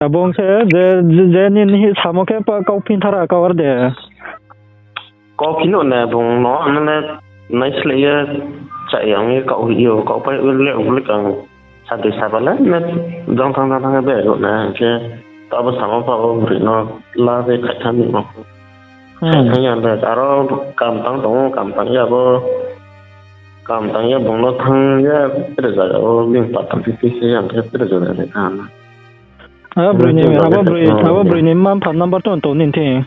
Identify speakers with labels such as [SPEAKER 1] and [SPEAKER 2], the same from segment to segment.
[SPEAKER 1] Abong se je nin hi samo ke pa kau pin thara ka war de.
[SPEAKER 2] Có kín ổn nè vùng nó là nói là chạy ở cái cậu hiểu cậu phải liệu với càng sao từ sao vậy nè dòng thang cái bể rồi nè chứ tao bắt sáng vào rồi nó là về khách hàng mình mà khách hàng là tao cảm tăng giờ vô cảm tăng giờ vùng nó thang giờ bây giờ ở liên tục tăng cái hàng cái bây giờ là cái
[SPEAKER 1] Broi ni mam phan number ton nin thi.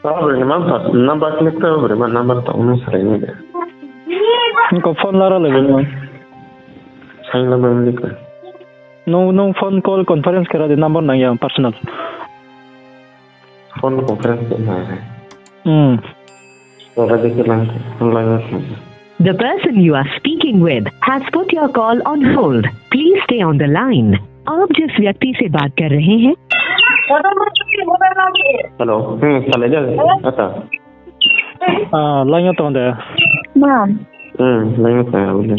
[SPEAKER 2] Rồi mà phát number click rồi mà number tổng nó sẽ như vậy.
[SPEAKER 1] Ko phone lara le bon.
[SPEAKER 2] Sai là mình đi cái.
[SPEAKER 1] No phone call conference kara de number nang yang personal.
[SPEAKER 2] Phone conference cái này. Rồi đi cái lang online.
[SPEAKER 3] The person you are speaking with has put your call on hold. Please stay on the line. आप जिस व्यक्ति से बात कर रहे हैं
[SPEAKER 2] हेलो चले जा अच्छा
[SPEAKER 1] लाइन तो दे
[SPEAKER 2] लाइन तो है बोले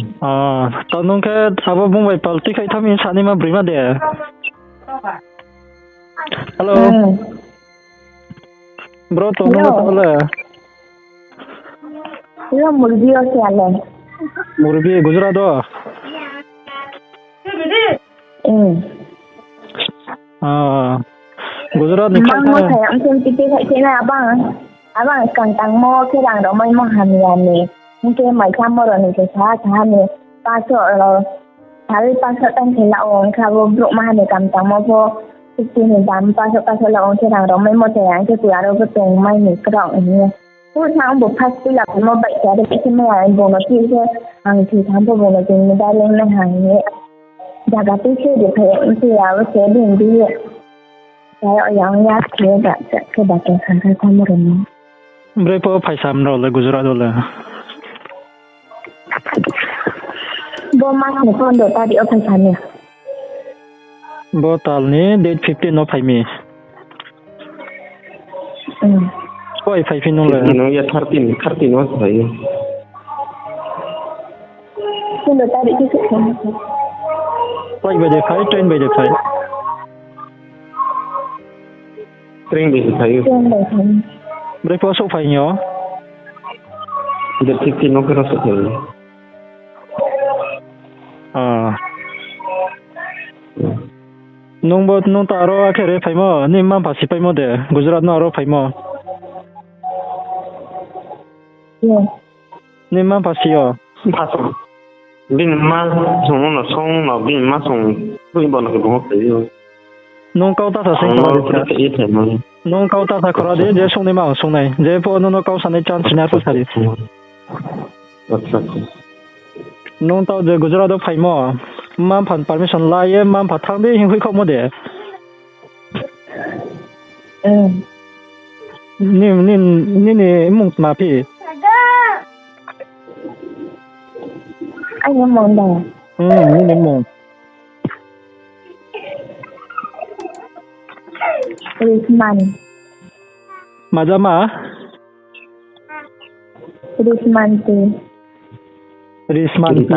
[SPEAKER 1] तो नों के अब बुंबाई पलटी खाई थामी सानी मा ब्रिमा दे हेलो ब्रो तो नों तो बोले
[SPEAKER 4] ये मुर्गी और क्या ले
[SPEAKER 1] मुर्गी गुजरात हो Gujarat ni
[SPEAKER 4] mang mo saya ambil tiket kat sini abang kantang mo kerang dah mai mo hamian ni mungkin mai kamu orang ni saya ni pasok lo hari pasok tan kela orang kalau brok mah ni kantang mo po itu ni dam pasok lo orang kerang dah mai mo saya ke tiada betul mai ni kerang ini tu sang buat pas pula mo baik ada macam mana bonus itu angki sampai bonus ini dah lama hari jaga tiket dia kayak saya sedih dia saya yang lihat dia tak kebaca sampai kamu rumah.
[SPEAKER 1] Berapa paisam rola Gujarat rola?
[SPEAKER 4] Bomas ni pun dota di paisam ni.
[SPEAKER 1] Botal ni date 15 no paimi. Koi 15 no le.
[SPEAKER 2] No ya 13 no saya.
[SPEAKER 4] Pun dota di situ.
[SPEAKER 1] Koi baje khai train baje khai.
[SPEAKER 2] Train đi thấy.
[SPEAKER 1] Berapa số phải nhớ?
[SPEAKER 2] Được thì nó cái nó sẽ thấy.
[SPEAKER 1] Nung taro akhirnya phải mo, ni mam pasti phải mo de. Gujarat no aro phải mo. Ni mam pasti yo.
[SPEAKER 2] Pasti. Bin ma song nó bin ma song, bin bọn nó cái bông cái gì.
[SPEAKER 1] Nung kau tak sasing kau nung kau tak sakura dia je song ni mau song nai je po nung kau sanai chance sinar pu sari nung tau je Gujarat do phai mo mam phan permission lai ye mam pha thang de hing hui khom mo de ni mung ma pi
[SPEAKER 4] Anh em mong đâu
[SPEAKER 1] ni mung
[SPEAKER 4] Risman.
[SPEAKER 1] Majama?
[SPEAKER 4] Risman tu.
[SPEAKER 1] Risman tu.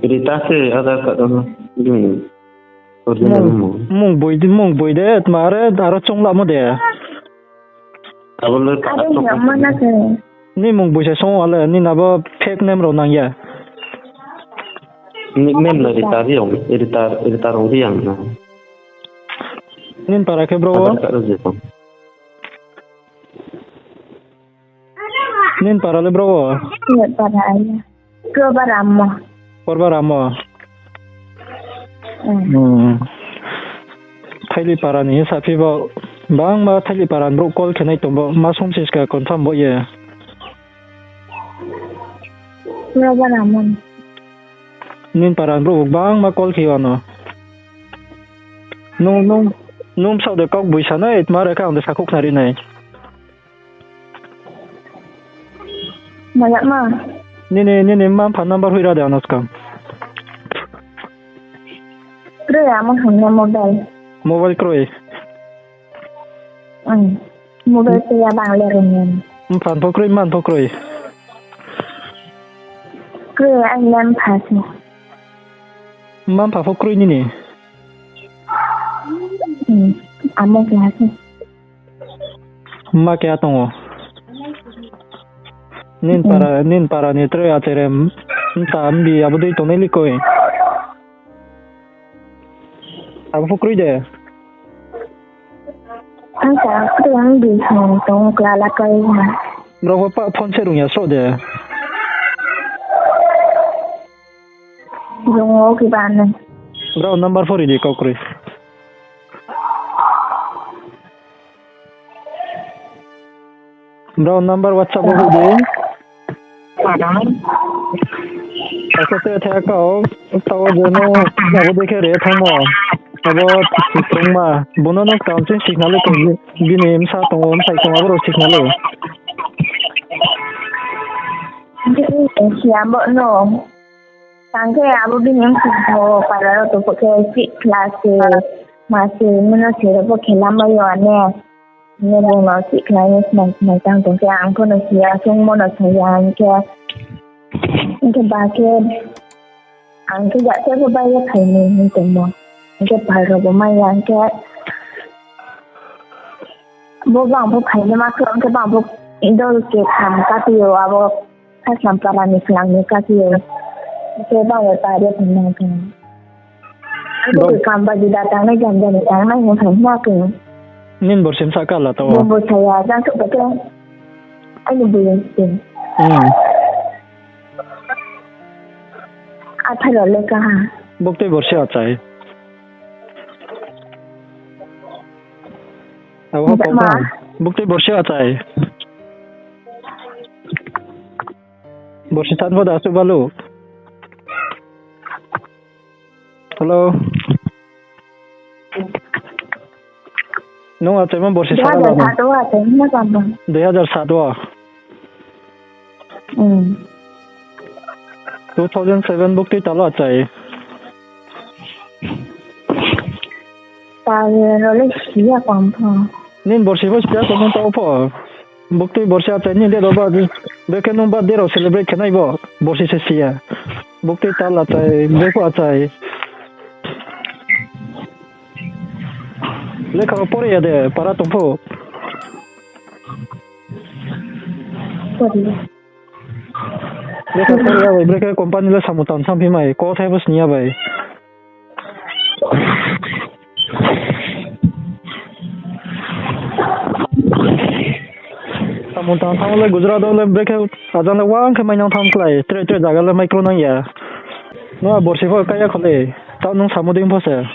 [SPEAKER 2] Cerita se ada kat dalam ni.
[SPEAKER 1] Mung boy de mare aro chong la mo de.
[SPEAKER 2] Abang
[SPEAKER 4] ada yang mana tu?
[SPEAKER 1] Ni mung boy se song ala ni nabo fake name ro nang ya.
[SPEAKER 2] Nickname la editar orang na.
[SPEAKER 1] Nin para ke bro. Nin para le bro.
[SPEAKER 4] Nin para ayah. Ke barama.
[SPEAKER 1] Barama. Thailand para ni sapi ba bang ma Thailand para bro call kenai tombo masum sis ka confirm bo ye.
[SPEAKER 4] Ke barama.
[SPEAKER 1] Nin para bro bang ma call kiano. Nung sau de kau bui sana et mare ka onde sakuk nari nai.
[SPEAKER 4] Malak ma.
[SPEAKER 1] Ni mam phan number hui ra de anas kam.
[SPEAKER 4] Kroi ama hanya mobile.
[SPEAKER 1] Mobile kroi.
[SPEAKER 4] Mobile saya bang lerungan.
[SPEAKER 1] Phan pokrai man pokrai.
[SPEAKER 4] Kroi anh lem pas.
[SPEAKER 1] Mam pa fokru ini ni.
[SPEAKER 4] Amo kelas.
[SPEAKER 1] Ma ke atongo. Nin para ni tre acerem. Nta ambi abudai toneli koi. Apa fokru ide?
[SPEAKER 4] Asa kurang di tong kelas kai.
[SPEAKER 1] Berapa pak phone serung ya so de.
[SPEAKER 4] Yung okay ba na?
[SPEAKER 1] Berapa number 4 ini kau kuri? Berapa number WhatsApp aku dia? Aku saya kau tahu jeno aku dekhe re thamo. Abo tungma bonono counting signal ko gini imsa tong sai tong abo signal.
[SPEAKER 4] Siapa no? Sangke abu binyam sih para tu pakai si kelas masih mana sih tu kelam ayo ane. Ni bunga si kelas macam tu ke angko nasi asung mana sayang ke bagai angko tak saya bayar kini ni semua. Ke baru bermain ke bang bu kini masuk ke bang bu Indo ke kam katiyo abu kasam para ni selang ni katiyo. Saya bawa tarik tenang kan. Aku kambar di datang ni jam ni datang ni yang hanya kan.
[SPEAKER 1] Nin borsim sakal lah tahu.
[SPEAKER 4] Bos saya jangan tu betul. Ayo bilang sih. Apa lalu kah?
[SPEAKER 1] Bukti borsi acai. Awak apa? Bukti borsi acai. Borsi tanpa dah tu balu. Hello. Nung acai borsi sana lah. 2007 2007 bukti talu acai.
[SPEAKER 4] Lalu siapa pun?
[SPEAKER 1] Nin borsi bos dia kau tahu apa? Bukti borsi acai ni dia doba. Mereka nombor dia ro celebrate kenai bo borsi sesia. Bukti talu acai, beko acai. Leka pori ada para tumpu. Leka pori ada mereka company le samutan sampai mai. Kau thay bos niya bay. Samutan tham le Gujarat le mereka ajan le wang ke mainang tham klai. Tre jaga le micro nang ya. No borsi ko kaya khole. Tau nung samuding pose.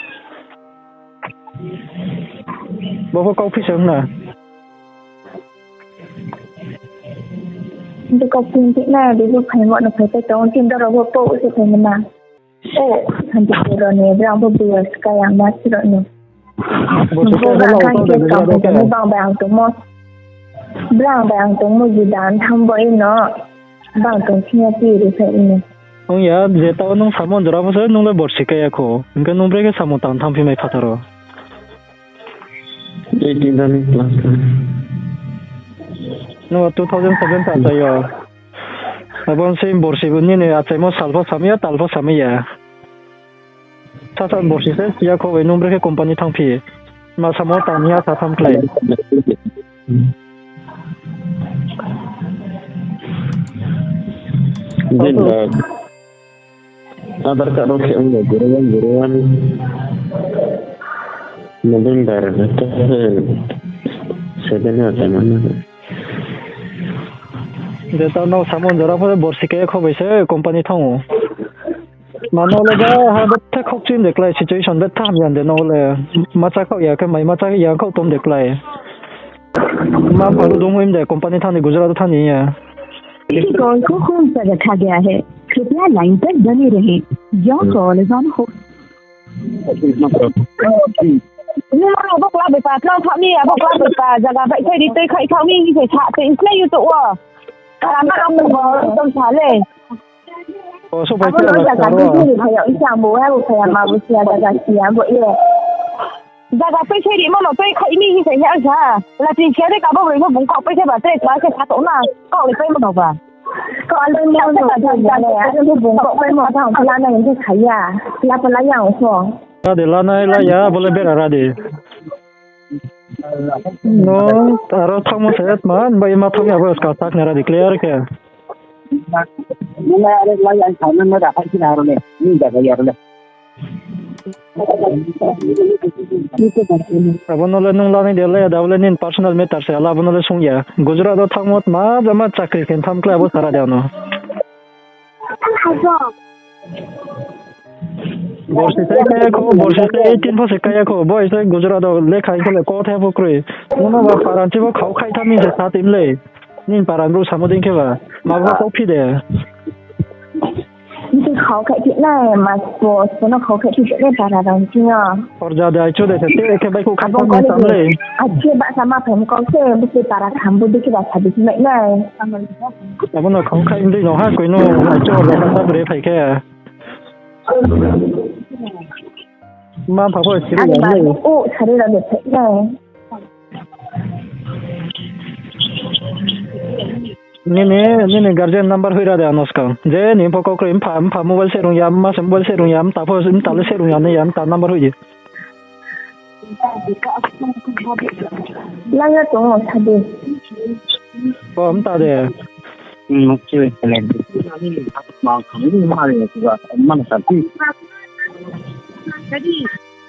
[SPEAKER 1] Bapak kau pisang na.
[SPEAKER 4] Untuk kau pintik na, dia buat kain nak pakai tahun tim dah rawat pau seperti mana. Hantar orang ni, berang berbias sekarang masih ni. Bukan kita kampung bang tunggu, bang tunggu jidan tambah ini, bang tunggu siapa diri ini.
[SPEAKER 1] Oh ya, dia tahu nung samon jera pasal nung le borsi kaya ko. Ingkan nung mereka samutan tampi mai pataro.
[SPEAKER 2] Jadi dah ni kelas.
[SPEAKER 1] No 2007 tak saya. Abang saya borsi bunyi ni acai mo salva samia talva samia. Sasa borsi saya siapa ko nung mereka company tampi. Masa mo tanya sasam klay.
[SPEAKER 2] Jadi Abar kat roket enggak guruan November itu sebenarnya mana?
[SPEAKER 1] Dia tahu nak samun jara pada borsi kaya kau bisa company tahu. Mana oleh dah ada tak kau cint deklai situation dah tam yang dia oleh macam kau ya kan macam yang kau tom deklai. Mak baru dong deh company tahu ni Gujarat tahu ni ya.
[SPEAKER 3] इस कॉल को होल्ड पर रखा गया है कृपया लाइन पर बने रहें your call is on hold
[SPEAKER 4] nhưng mà bốc la bị phạt lo thọ mi bốc la bị phạt giờ là vậy thôi đi tới khai thọ mi như phải thạ thì इसमें you tụ à làm mà ông đừng có tâm trả lời
[SPEAKER 1] số bảy
[SPEAKER 4] cái là cái gì phải有一项不还不可以嘛不是啊大家是啊不耶giờ là bây giờ đi mà nó tới khai mi như thế nhá sao là tiền钱đấy cả bao người nó cũng có bây giờ bà tới mà cái thạ tụ nào có được bây mà đâu vào có lên nhau rồi thì là cái vùng cậu bên một thằng là này thì thấy à là phần lá dầu xuống
[SPEAKER 1] ra đi là này là ya boleh bera ra đi no taro thong mo set man bai ma thong ya bos ka tak na ra di clear ke
[SPEAKER 5] nên là lấy anh thằng nó đã phải nào rồi nè như vậy bây giờ rồi
[SPEAKER 1] abonole nung la ni de la da wala nin personal matter se ala abonole sung ya Gujarat do thangmot ma jama chakri ken tham kla bo sara da no Borsi se kaya ko Borsi se 18 pho se kaya ko boy se Gujarat do le khai le ko the pho krui no ba paran chi bo khau khai tham ni se sa tim le nin paran ru samodin ke ba ma ba ko phi de
[SPEAKER 4] cái khó cái chuyện này mà số nó khó cái chuyện này là đồng chí à
[SPEAKER 1] और ज्यादा आइचो दे ते के बाई को खाम
[SPEAKER 4] không có gì अच्छे bạn sama phải có cái một cái para khám bút cái là thật mẹ này
[SPEAKER 1] अब न खौ खाइ दे न हा कोइ न आइचो ला ता बरे फाइ के मा फाफो सिरि
[SPEAKER 4] này ô thật là được thế này
[SPEAKER 1] Nini guardian number hira de anoska je ni poko krim pha mobile se rung yam ma symbol se rung yam ta pho sim ta le se rung yam ne yam ta number hui
[SPEAKER 4] là nó tổng một thật đi
[SPEAKER 1] ko am ta de
[SPEAKER 5] một chơi lên mà không biết mà là cái mà nó sao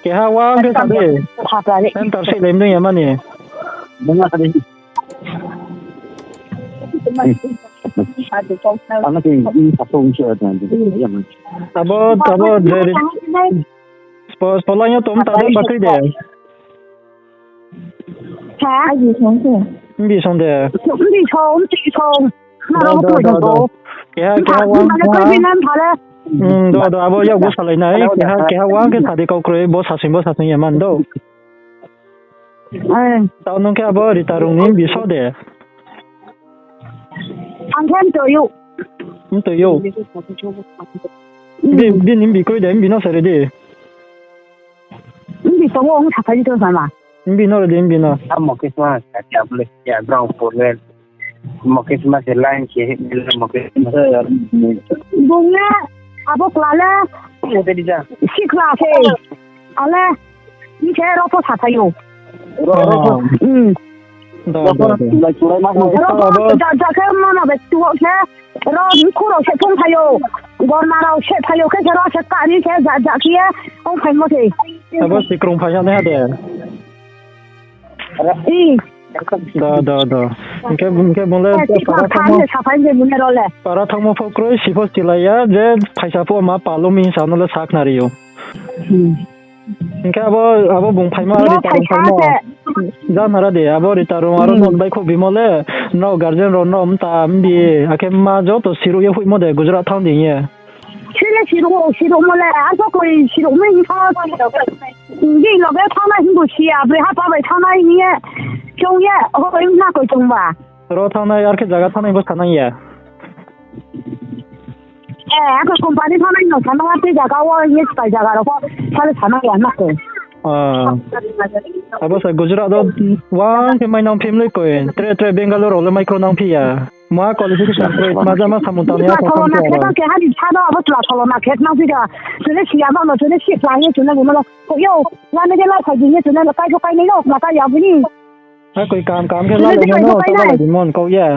[SPEAKER 1] ke ha wa ke ta de
[SPEAKER 4] thật là đấy
[SPEAKER 1] em ta se lem ne yam ni
[SPEAKER 5] đúng là cái Karena ini satu unsur dan
[SPEAKER 1] abo dari polanya tom ta de bakri de
[SPEAKER 4] hả gì xuống kìa
[SPEAKER 1] bi song de
[SPEAKER 4] đi冲那都不能够
[SPEAKER 1] ke ha do abo ya go salai nai ke ha wa ke ta de ko kre bo sa sim yaman do ta nong ke abo ri tarung nim bi so de
[SPEAKER 4] anh thêm tự dụng
[SPEAKER 1] tự dụng bên nín bị coi đến bị nó sẽ đi
[SPEAKER 4] bị sống ông thật phải đi đâu mà
[SPEAKER 1] bị nó là đến bị nó
[SPEAKER 5] một cái mà chả boleh ya brown porlen một cái mà sẽ lain sih một cái
[SPEAKER 4] bunga apa kelala
[SPEAKER 5] tadi dah
[SPEAKER 4] si kelase ala ni saya rokok thật phải dùng
[SPEAKER 1] đó
[SPEAKER 4] 자 그러면 왜 두어서 로 코로 세통 타요 gormaro se tayo ke jara se kani ke ja kiya ông phải mo thế
[SPEAKER 1] abo si krong phaya ne de
[SPEAKER 4] i
[SPEAKER 1] đó ke bonle para thamo phokro sifo tilaya je phaisa po ma palo min sanole sak nariyo ke abo bung phaima ri tarong phaimo janara de abo ri tarong aro non bai kho bimole no guardian ro nom ta ambi ake ma jo to siru ye hui mo de Gujarat thang ding ye
[SPEAKER 4] chile siru mo le a so ko siru me ni fa ni lo ge thang na hin bu chi a bre ha pa bai thang na ni ye chong ye ho na ko chong ba
[SPEAKER 1] ro thang na yar ke jaga thang na bo thang ye
[SPEAKER 4] cái company thằng này nó thằng nó bây giờ cao nhất bây giờ là có sao thằng nó làm mất rồi
[SPEAKER 1] abo sa Gujarat do wang ke mai nang phim le koi tre Bangalore le micro nang phia ma qualification rate ma jama samunta ne ko
[SPEAKER 4] ko na ke ha di cha da abo tla tholo na ke na bi da chune sia ma no chune sia la ye chune mo no ko yo na ne la khai ji ne chune la kai ko kai ne lo ma ta ya bi ni
[SPEAKER 1] ha koi kam ke la le no ta la di mon ko ye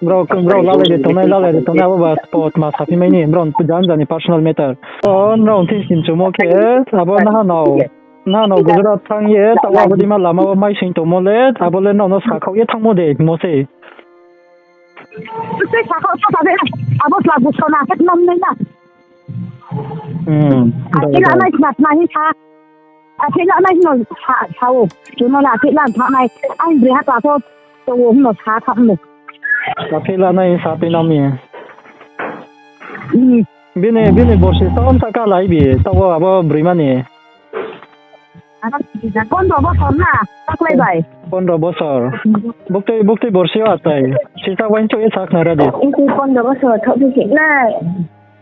[SPEAKER 1] bro la le to na ba sport ma sa fi mai ni bro jan ni personal matter on ron tin sim chumo ke abo na no Gujarat thang ye ta wa di ma lama mai sing to mo le abo le no sa khau ye thang mo de mo se
[SPEAKER 4] se sa khau sa de abo la bu so na ke nam ne na ke la na smat na hi cha ke la na no cha chao chu no la ke la tha nai ai bre ha ta to wo no cha kham ne
[SPEAKER 1] ta ke la na sa pe na mi bine Borsi Souh ta ka lai bi ta wa abo brimani
[SPEAKER 4] Pondro bosor na, tak lebay.
[SPEAKER 1] 15 bosor. Bukti Borsi atai. Sisa wain cho sak na radi.
[SPEAKER 4] Itu 15 bosor thok thi kik na.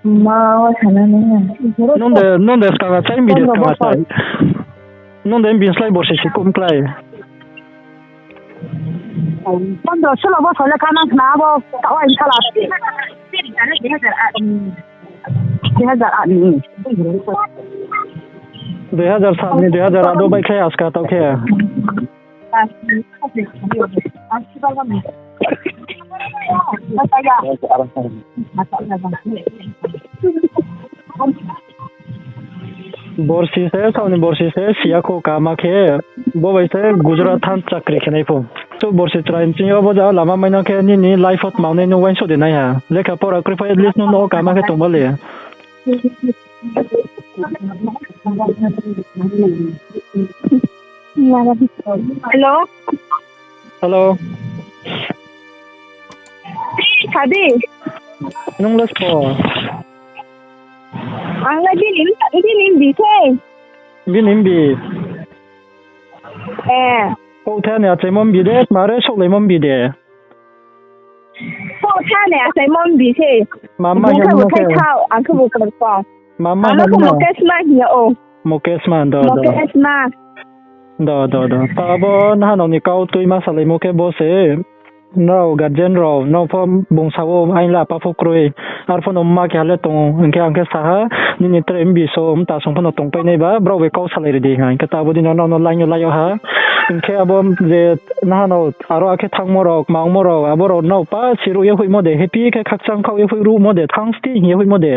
[SPEAKER 4] Mau sana na.
[SPEAKER 1] Non de ska chai mi de ska chai. Non de bin slai Borsi sikum klai.
[SPEAKER 4] con đồ số là bao thời là khả năng nào bao tạo anh sao là dia ada ani
[SPEAKER 1] 2003 ni 2002 bai khai aska tau khe Borsi se sauni Borsi se siya ko kama khe bo bai se Gujarat than chakri khenai pho to Borsi train chi bo ja lama maina khe ni life ot maune no wain so de nai ha lekha pora kripa at least no kama khe tombale
[SPEAKER 4] hello
[SPEAKER 1] hello
[SPEAKER 4] Khadi
[SPEAKER 1] nung las po
[SPEAKER 4] ang lagi nim bi the
[SPEAKER 1] binim bi ko the ne che mom bi de mare sok le mom bi de
[SPEAKER 4] ko tha ne sai mom bi the
[SPEAKER 1] mama
[SPEAKER 4] ya
[SPEAKER 1] ya
[SPEAKER 4] mo
[SPEAKER 1] mo
[SPEAKER 4] kai
[SPEAKER 1] ke
[SPEAKER 4] thao ang khu ko ko
[SPEAKER 1] mama
[SPEAKER 4] ang
[SPEAKER 1] ya
[SPEAKER 4] ko
[SPEAKER 1] mo
[SPEAKER 4] mo kes ma hi o
[SPEAKER 1] mo kes man do
[SPEAKER 4] mo kes ma
[SPEAKER 1] do ta bo na no ni kau tui ma sale mo ke bo se no garden ro no pom bong sawo ai la pa fo kroi ar fo no ma kya le tong anke anke sa ni trem bi so ta song pho tong pai nei ba bro we kau sale ri de ngai ka ta bo din no layo ha anke abom je na no aro ake thang mo ro mang mo ro abo ro no pa siru ye hui mo de happy ke khak chang khau ye hui ru mo de thang sti ye hui mo de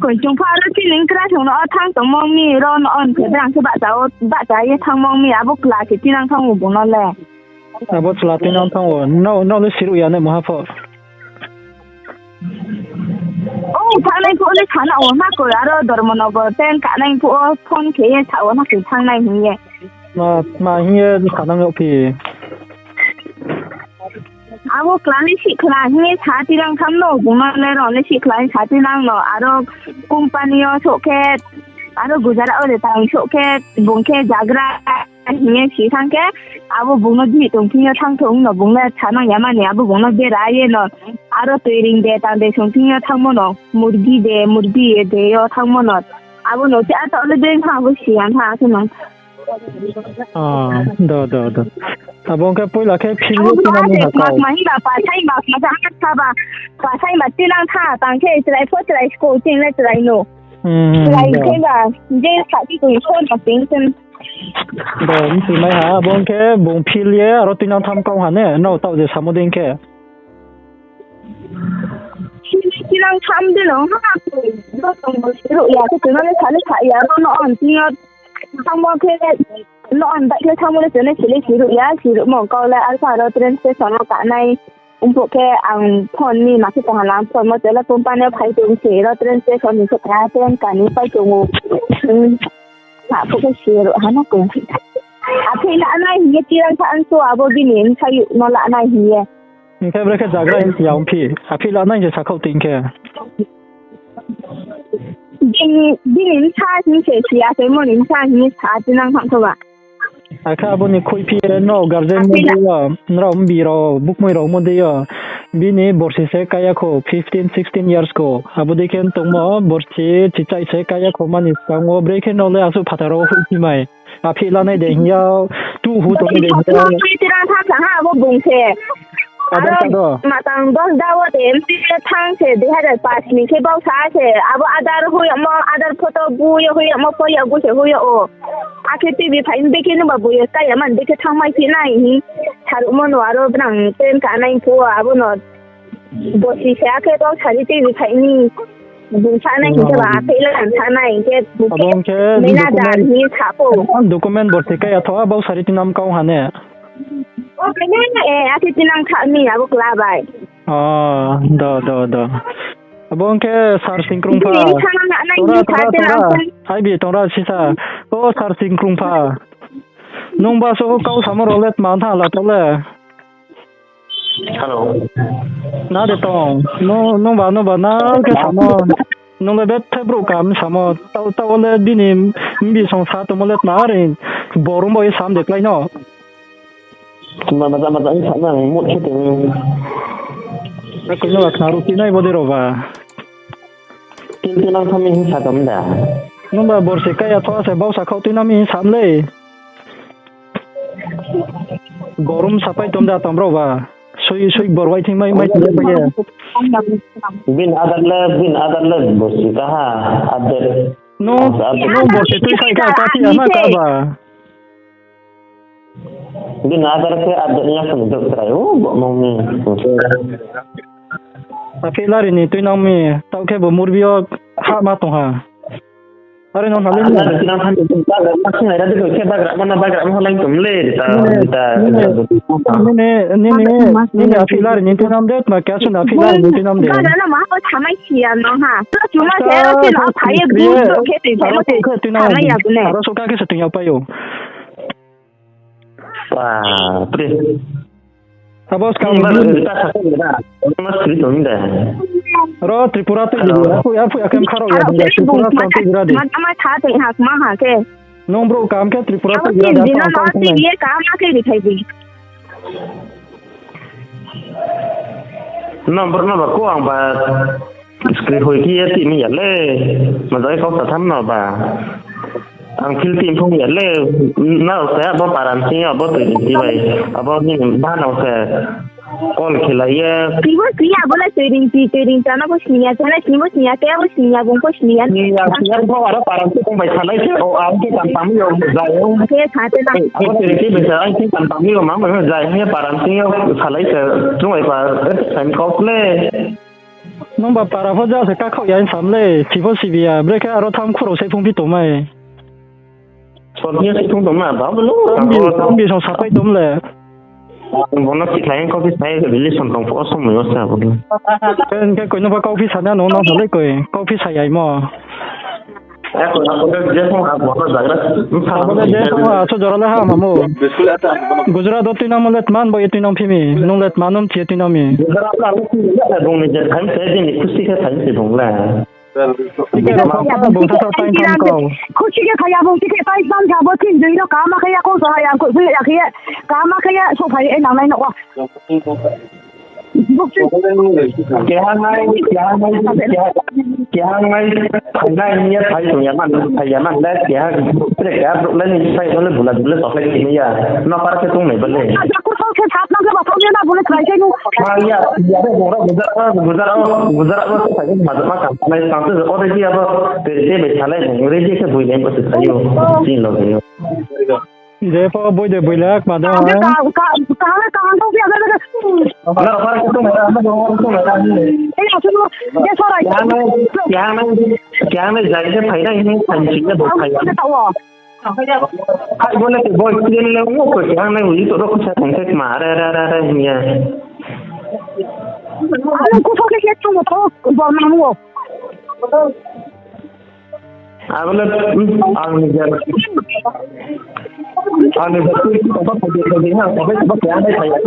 [SPEAKER 4] ko chung pha ro chi ling kra thong no thang tong mong mi ro no on ke bang ke ba cha ye thang mong mi abo kla ke ti nang thang wo bong no le
[SPEAKER 1] abo chla tin ang thang wo no le siru ya ne mo ha pho
[SPEAKER 4] thang nai phu le thana o ma ko aro dor mo no go ten ka nai phu thong ke ye cha o na ke thang nai hi ye
[SPEAKER 1] ma hi khả năng yo pi
[SPEAKER 4] abo klani si klani cha ti rang tham no bong no le ro le si klani cha ti nang no aro company o so ke aro Gujarat o de tang so ke bong ke jagra hi si thang ke abo bong no ji tong thi thang thong no bong le cha na ya ma ne abo bong no de ra ye no aro tuiring de tang de song thi thang mo no murgi de yo thang mo no abo no cha ta le de ha bo si an ha so no
[SPEAKER 1] do abong ke poi la ke phil yo tin ni ha ka
[SPEAKER 4] ma hi ba pa chai ma ja ka ba pa chai ma ti lang tha tang ke chai pho chai ko tin le chai no chai ke ba je sa ti ko so ma tin tin
[SPEAKER 1] do ni si mai ha abong ke bong phil ye aro tin ang tham kau ha ne no tau je samudin ke
[SPEAKER 4] ti lang tham de no ha ko do tong mo ro ya ko no le cha ya no on ti thang mo ke no an ba ke thang mo le ne si ru mo ko la al sa ro tren se so no ka nai po ke ang phon ni ma ke ta lam phon mo te la pom pa ne phai tung se ro tren se so ni se ka tren ka ni pai tu ha po ke si ru ha na ko a pe la nai hi ti ran sa an so abo bi nin sai no la nai hi ye
[SPEAKER 1] ni ke bre ke jagra in yaung pi a pi la nai je sa khau tin ke
[SPEAKER 4] nin cha ni se si a se mo nin cha ni cha ti nang thang so ba
[SPEAKER 1] a kha bo ni khoi pi no garden mo de yo no bi ro buk moi ro mo de yo bi ni Borsi se kaya ko 15-16 years ko abu de ken tong mo Borsi chi chai se kaya ko mani sang o break no le asu phataro hu pi mai a pi la nai de ya tu hu to de ya
[SPEAKER 4] ti ran tha sa ha bo bung se ma tang dos da wo de ti thang se de ha de pas ni ke bao sa se abo adar hu ya mo adar photo bu yo hu ya mo po ya gu se hu ya o a ke ti bi phain be ke no ba bu ya ka ya man de ke thang mai ti nai hi thar mo no aro brang ten ka nai pu abo no bo si se a ke do chari ti bi phain ni bu cha nai ke ba pe la cha nai ke bu ke ni na da ni cha po
[SPEAKER 1] document Borsi ka ya tho ba sari ti nam kau ha ne
[SPEAKER 4] okay ne a ke ti nang kha mi abo kla bai
[SPEAKER 1] do abong ke sar singkrung pa hai bi tora sisa o sar singkrung pa nong ba so kau samor olet ma tha la to le
[SPEAKER 2] hello
[SPEAKER 1] na de tong no ba na ke samo nong le bet Phrung Kaham samo tau le dinim bi song sa to molet ma rin borum boy sam de klai no
[SPEAKER 2] mà anh sẵn sàng một cái tiếng
[SPEAKER 1] nó cũng là khá rút này bao giờ rồi
[SPEAKER 2] tin năng tham mình sao tấm đã
[SPEAKER 1] nhưng mà Borsi cái thua sẽ bao sao khâu tin năng mình sẵn lấy Gorum sampai tom datang bro ba. Sui Boroi thing mai tidak pakai.
[SPEAKER 2] Bin adarle Borsi Kaham ada.
[SPEAKER 1] No Borsi Tuisari kasi ama ka ba.
[SPEAKER 2] Bin adar ke adanya penduduk terayu mau ni.
[SPEAKER 1] Tapi lari ni Tuinang mi tau ke bermurbio hak matong ha. Hari non halin ni.
[SPEAKER 2] Tuinang han itu masih ada tu ke bagra mana lain tumle kita. Ni
[SPEAKER 1] api lari ni Tuinang det ma kaya sun api lari ni Tuinang det.
[SPEAKER 4] Ada nama apa sama sian ha. Cuma saya tu nak payah guru ke sama ya boleh.
[SPEAKER 1] Harus suka ke setengah apa yo.
[SPEAKER 2] Wah, pre.
[SPEAKER 1] Abos kau
[SPEAKER 2] kita sakit dah. Mas cerita ni dah.
[SPEAKER 1] Ro Tripura tu jadi aku akan karo ya Tripura tu jadi.
[SPEAKER 4] Macam था तो यहाँ कहाँ के?
[SPEAKER 1] No bro काम क्या Tripura tu
[SPEAKER 4] दिन
[SPEAKER 1] jadi.
[SPEAKER 4] रात ये काम आके दिखाई दी.
[SPEAKER 2] Nomor ko ang ba skrip hoy ki ti mi le. Madai kau satham na ba. Ang Philippines không nhận lệ nào sẽ bao paran sinh ở bao tuổi gì vậy ở bao nhiêu ba nào sẽ con khi lấy
[SPEAKER 4] thì bố sĩ à bố là tuổi đình cho nó bố sĩ à cho nó bố sĩ à kéo bố sĩ à bố sĩ à
[SPEAKER 2] ni yang siang kau ada paran tu không phải thay chứ ô áo cái tầm tầm nhiều dài không
[SPEAKER 4] cái thà tên là
[SPEAKER 2] ở tuổi kia bây giờ anh cái tầm tầm nhiều mà mình dài hay paran sinh thay chứ chúng mày phải thành cop lệ
[SPEAKER 1] Nông bà para phô ra sẽ các khẩu yên sắm lệ chỉ phô sĩ bia bê cái aro tham khu đồ sẽ phung phi tổ mày.
[SPEAKER 2] Còn như không đúng mà bảo luôn.
[SPEAKER 1] Không biết trong sắp ấy đúng lệ.
[SPEAKER 2] Bọn nó chỉ lấy có cái sai cái lý sản phẩm phổ xong rồi sao vậy?
[SPEAKER 1] Cái coi nó phải câu phi sản nó phải lấy coi câu phi sản vậy mà.
[SPEAKER 2] Aku dia pun aku zagra.
[SPEAKER 1] Apa dia semua so jorale ha mamu. Gujarat do Tuinang malet man boy Tuinang phimi, nong let manum che Tuinang mi.
[SPEAKER 2] Gujarat la lu ya dong ni je kan se ni kusi ke tan se dong la.
[SPEAKER 1] Cái đó không có bông thasa tay không cầu.
[SPEAKER 4] Kusi ke khaya bông ke tay sam ja bo tin dei lo ka ma khaya ko sa ya ko se ya khaya ka ma khaya so phai ai nang lai no wa.
[SPEAKER 2] Kia ngay thằng này nhớ thấy tụi nhà mình đấy kia cái lên say nó lên bulat sọc lên thì bây nó phải cái tung này vấn đề.
[SPEAKER 4] Aku tahu ke saat nak ba tahu na boleh try ke nu.
[SPEAKER 2] Iya, dia ada orang Gujarat saya macam macam. Nah, sampai orang dia apa dia bersalah, dia ke boleh apa sahaja, sih loh.
[SPEAKER 1] Dia apa boy dia boleh mak dah.
[SPEAKER 4] Kau tu biar ada.
[SPEAKER 2] Kalau orang itu orang tu ni.
[SPEAKER 4] Eh, aku tu dia sorai.
[SPEAKER 2] Yang jadi saya payah ini pancingnya bukan.
[SPEAKER 4] Aku tahu.
[SPEAKER 2] Ai boleh ke boy dia ni lewat ke yang ni itu tu saya tengok marah ni.
[SPEAKER 4] Aku tahu ke tu tahu buat mamu.
[SPEAKER 2] Awalnya ang betul itu apa kerjanya sampai sebab yang ada saya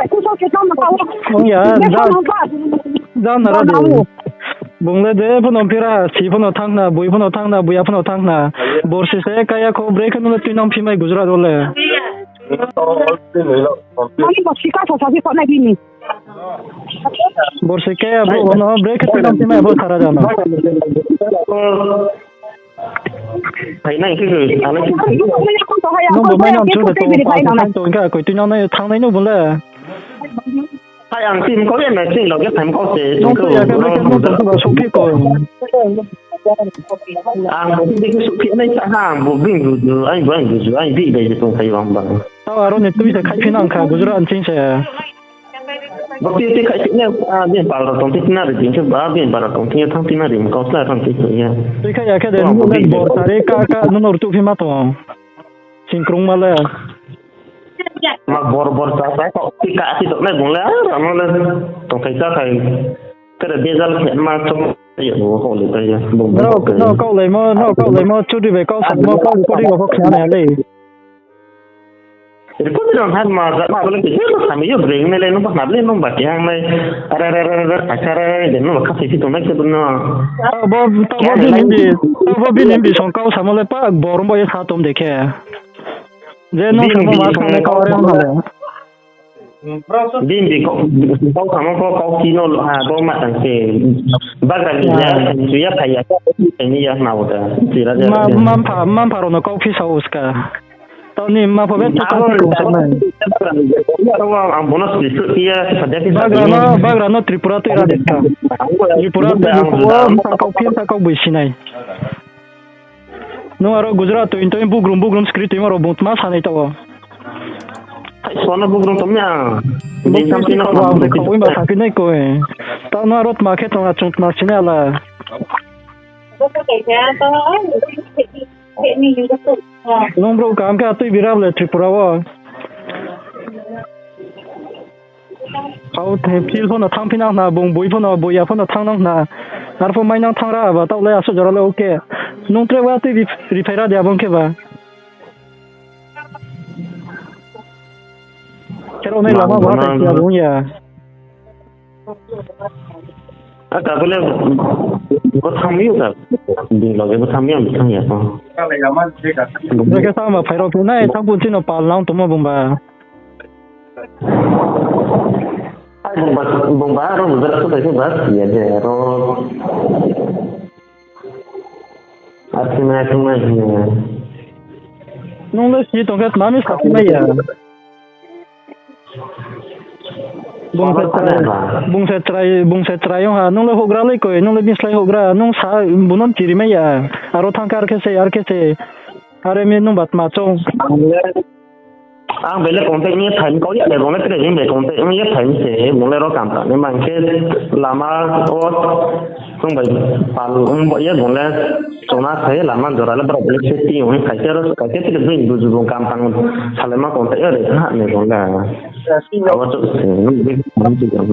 [SPEAKER 4] Aku tahu ke kamu tahu.
[SPEAKER 1] Oh ya, dah nara. Bungle de pun ompira, si pun otang na, buya pun otang na. Borsi saya kaya kau break nu Tuinang phimai Gujarat ole.
[SPEAKER 4] Kami borsi ka sahaja kau nak ini.
[SPEAKER 1] Borsi kaya no break Tuinang phimai abot thara jana.
[SPEAKER 2] Thầy này cái người anh ấy
[SPEAKER 1] nó bữa mấy năm trước là tôi cái coi Tuinang này thằng này nó bữa là
[SPEAKER 2] thầy ăn xin có cái này xin là cái thằng có thể
[SPEAKER 1] nó cái nó số kia coi
[SPEAKER 2] một cái số kia này sao hàng một bình rồi anh bị đây tôi thấy bằng
[SPEAKER 1] tao ở đây tôi sẽ khai phiên ăn cả Gujarat anh chính sẽ
[SPEAKER 2] bác sĩ cái chuyện này bên bảo là tổng tích nào để chính xác bên bảo là tổng tích thằng tin nào để có sai thằng tích rồi
[SPEAKER 1] tôi cái để nó lên Borsari ka nó nổi tụ phim mà to xin krung mà là
[SPEAKER 2] mà bor saya kok tika sih tu nak gula ramai lah tổng tích sao thầy cái là bây giờ là mà trong cái bộ hồ lệ đây
[SPEAKER 1] nó câu lấy mà chú đi về câu sẵn mà câu đi vào câu khá này đi.
[SPEAKER 2] Jadi kau tidak tahu macam mana lagi. Saya sambil yo bring ni lain nampak nabi nampak baca yang lain. Acara dan nampak kasih itu nak sebenarnya.
[SPEAKER 1] Tao bin bi song kau sama lepas borom boy satu dekhe. Jadi no sama macam ni kau orang mana.
[SPEAKER 2] Bin bi kau sama kau kino kau macam se. Bagai ni ya kaya ini ya mau dah.
[SPEAKER 1] Mamparo no kau pisau ska. tao ni ma phobet tao tu sama
[SPEAKER 2] ang bonus disu dia saja kita
[SPEAKER 1] bagrano Tripura tu ira detka Tripura tu ko kau pin kau buisinai no aro Gujarat tu into bugrum script maro bont mas hanai taw
[SPEAKER 2] sono bugrum tomya
[SPEAKER 1] bung sampai nak bawa kau imba sampai naik kau tao no arot market na chunt na sinala nong bro kam ka tu biram le Tripura wa kau the phil phone thang phina na bong boi phone boya phone thang nang na ar pho mai nang thang ra ba tau le aso jara le okay nong tre wa tu repair dia bong ke ba kero nei lama ba ta kia bong ya
[SPEAKER 2] Agak boleh bertamiu tak? Di lagi bertamiu macam ya apa?
[SPEAKER 1] Mereka sama, Phairo pun naik, tak pun cina palang tu mah bomba.
[SPEAKER 2] Ay bomba ro berat tu tadi bas ya je ro. Artinya cuma
[SPEAKER 1] Nong le si tongkat mami sakit mai ya. Bung se try yung ha nung le hogra le ko nung le bis le hogra nung sa bunon tiri me ya aro thangkar ke se are me nung bat ma chong
[SPEAKER 2] ang bele kontek ni thain ko ya le bong le tre ni be kontek ni ya thain se bong le ro kam ta ni man ke lama o sung bai pal bo ya bong le chona thai lama jora le bro le se ti ong khai ke ro ka ke ti be du ju bong kam tang sale ma kontek ya le ha ne bong la awa tu se ni be man ti ya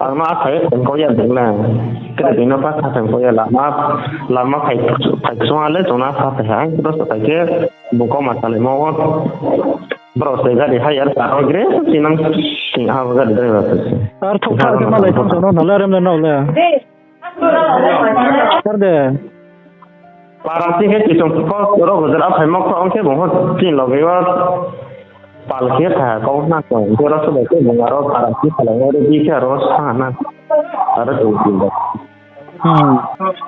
[SPEAKER 2] Lama khai ko ya bong la ke de no pa tha ko ya lama khai chona le chona pha ta ha ro sa ke buka masalah mau proses ada hire tahu gre sinang singa baga driver
[SPEAKER 1] ar thokha ke malai thong no nala rem na ola sarde
[SPEAKER 2] parang sih ke chong ko ro gudra phaimak ko onke boh tin loge wa palke tha ko na ko ro so ke bongaro parang sih khala ro di ke ro sa na ar tu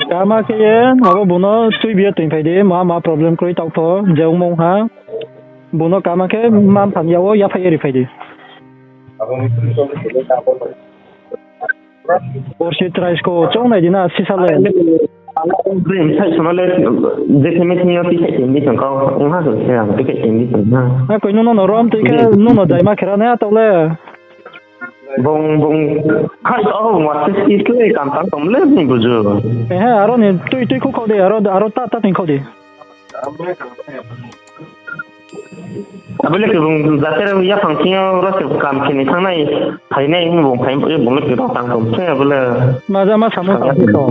[SPEAKER 1] kama ke abo bono tui bia tin phai de ma problem koi tau pho jeung mong ha bono kama ke mam phan yawo ya phai ri phai de Borsi Tuisari ko chong nai dina sisale
[SPEAKER 2] dream sai sono le de que me tenía que ir en dicen ko ha so se ang ke en dicen na
[SPEAKER 1] ko no rom te ke no dai ma khera na tau le
[SPEAKER 2] bong khai oh ma se isle kam tang tom le ni buju
[SPEAKER 1] aro ni tui ko de aro ta tin ko de
[SPEAKER 2] abele ke bong zater ya function ro se kam kini thang nai thai nei bong phai bong le ke tang tom se abele
[SPEAKER 1] ma ja ma samu ta to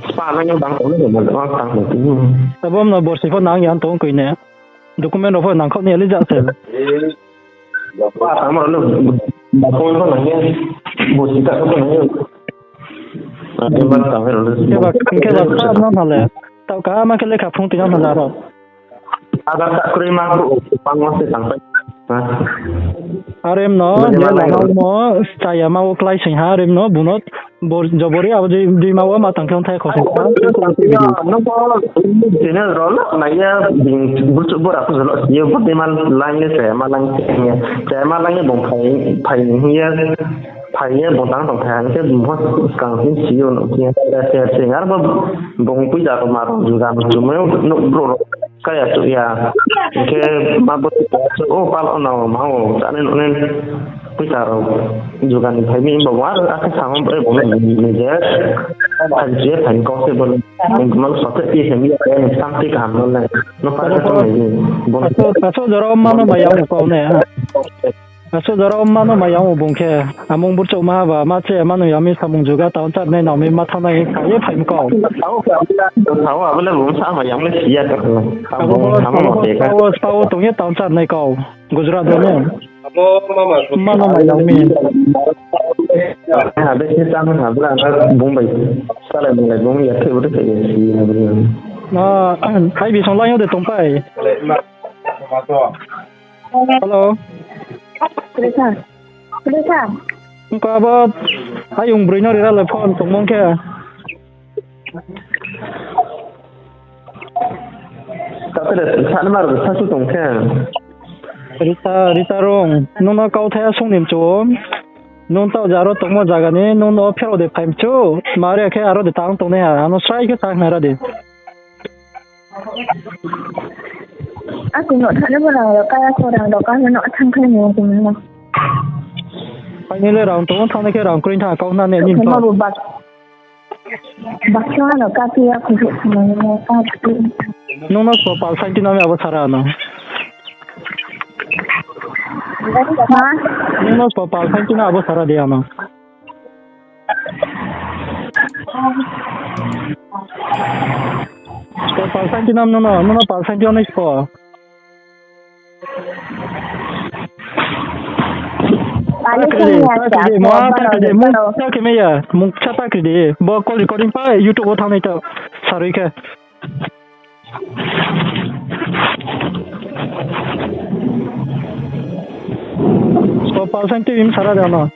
[SPEAKER 2] spa na yang bang tom le ma tang le ni
[SPEAKER 1] tabom na borsi pho nang yan tong koi ne document pho nang kho ne le ja se
[SPEAKER 2] Pak, sama lu, bakul kau nanya, musik tak kau nanya. Emang tahu lu.
[SPEAKER 1] Kebab nama le, tahu kah mak le kapung tinggal malar.
[SPEAKER 2] Agak tak terima aku, pangwas sampai.
[SPEAKER 1] Arem no, dia lama mo, saya mau kelai sing harem no, bunot, jabori abu di mau matang kau thai kau sing.
[SPEAKER 2] Nampak, ini rol, naya, bercukur aku selalu, dia buat dia malangnya saya malangnya bong phainya bong tang tong thang ke bong kang sin siu no kia ada singar bong pui da mar juga cuma no bro kayak tu ya ke mabut oh pal ono mau tanen onen pui taro juga ni phai mi bong war ak sang bre bong ni je phan je phan ko se bong mal so te ti sem ya ne sang ti kam no le no pa to ni bong
[SPEAKER 1] so doro mano bayau ko ne so doro mano bayau bong ke among bur chau ma ba ma che mano yami samung juga taun chat ne na mi ma thana ye khai phai ko
[SPEAKER 2] tahu apa le bong sa ma yang le sia ka
[SPEAKER 1] tahu tong ye taun chat ne ko Gujarat ne mano bayau mi
[SPEAKER 2] ada kita menghadap bong bai salah bong ya ke udah kayak si
[SPEAKER 1] na hai bi song la yo de tong pai hello
[SPEAKER 4] Teresa.
[SPEAKER 1] Ko aba ayung Broi no ra le phone tong mong ke
[SPEAKER 2] Tapi sana baru satu tongkang.
[SPEAKER 1] Rita rong nung kau thaya sung nim chu nung tao jaro tongmo jaga ni nung no phero de phaim chu mare ke aro de tang tong ne ano sai ke tang nara de
[SPEAKER 4] Aku nak thana barang lo kaya korang lo kaya nak thang kaya ni macam mana.
[SPEAKER 1] pai ni le rang tong thang ne ke rang krin tha kau na ne nim
[SPEAKER 4] Kena
[SPEAKER 1] to
[SPEAKER 4] buat bakso lo kaya aku tu sama kaya.
[SPEAKER 1] nung no so pal sai ti na me abo sara no
[SPEAKER 4] Ha?
[SPEAKER 1] nung no so pal sai ti na abo sara de ano so pal sai ti nam no pal sai ti no ko
[SPEAKER 4] Paling
[SPEAKER 1] Takde,
[SPEAKER 4] saya
[SPEAKER 1] mau takde, mau tak me ya, mau cakap takde. Bawa call recording pa YouTube utang ni tu, sorry ke. So pasang tu im sarah dah na.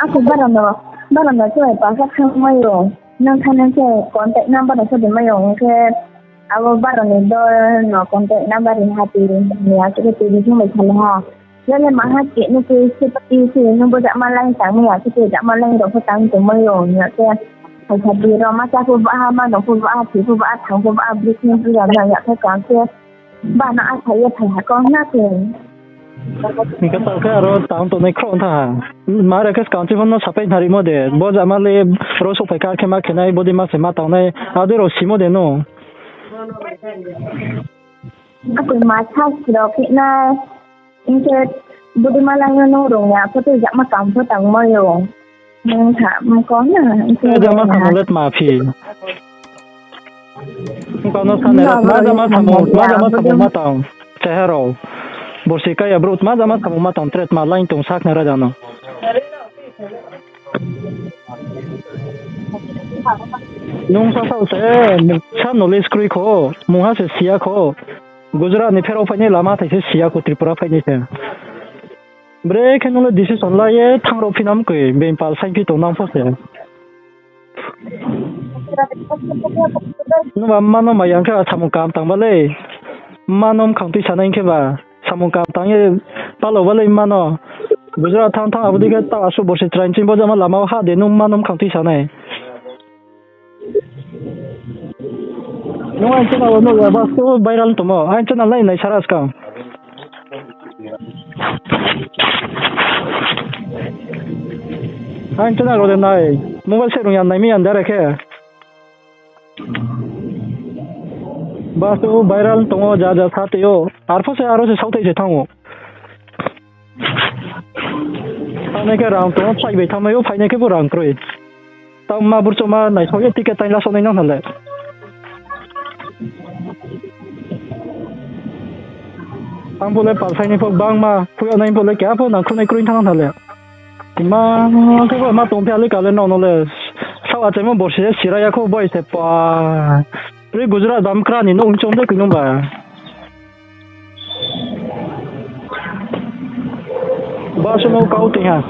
[SPEAKER 4] Aku barang lo tu pasal semua yo. Nang kanan saya kontak number tu di mana yo ke. Aku barang ni do no kontak number ni hati ni aku tu di sini macam Jadi mahal cik ni seperti si ni budak malang tang ni aku tidak malang dok petang tu mayo ni ke. Saya biro masa aku buat hama dok buat api buat tang buat abis ni dia nak ke kan ke. Bana saya saya kau nak ke.
[SPEAKER 1] Ni kata ke aro tang tu ni kron tha. Mara ke sekarang cuma no sampai hari mode. Bawa zaman le rosok pekar ke mak kenai bodi mas semat tang ni ada rosi mode no.
[SPEAKER 4] Aku macam dok na Inke budi malang yang nurung ya, aku tu jak makam tu tang moyo. Mengha mengkon na.
[SPEAKER 1] Ada mas kamulet mafi. Kau no sana, ada mas kamu matang. Cehero. Borsi kaya brut, ada mas kamu matang tret malain tung sak nara dano. Nung sa se, sa knowledge kri ko, muha se sia ko. Gujarat ni phero phani lama thai se sia ko Tripura phani se. Bre khenule decision la ye thangro phinam ko ben pal sai ki to nam pho se. Nu amma no mayang ka samung kam tang bale. Manom khang tu sanai ke ba. Samung kam tang ye palo bale mano. Gujarat thang abudi ke ta asu borsi train chin bo jama lama ha de nu manom khang tu sanai. No, anh chana no ya bas to viral to mo. Anh chana lai nai saras ka. Anh chana ro de nai. Mobile se rung yan nai mi an dare ke. Bas to viral to mo ja ja thate yo. Arfo se aro se saute je thango. Ane ke rang to phai be thama yo phai ne ke bu rang kroi. Tao ma bur choma nai thoge ticket tain la so nai nang hale. Ang boleh pasai ni pun bang ma, punya ni boleh kaya pun nak kena kering tangan hale. Ma, kau ma tumpah le kalau no le, sahaja cuma borsi siraya kau boy sepa. Tapi Gujarat damkra ni no uncom dek minum ba. Basu no kau tinggal.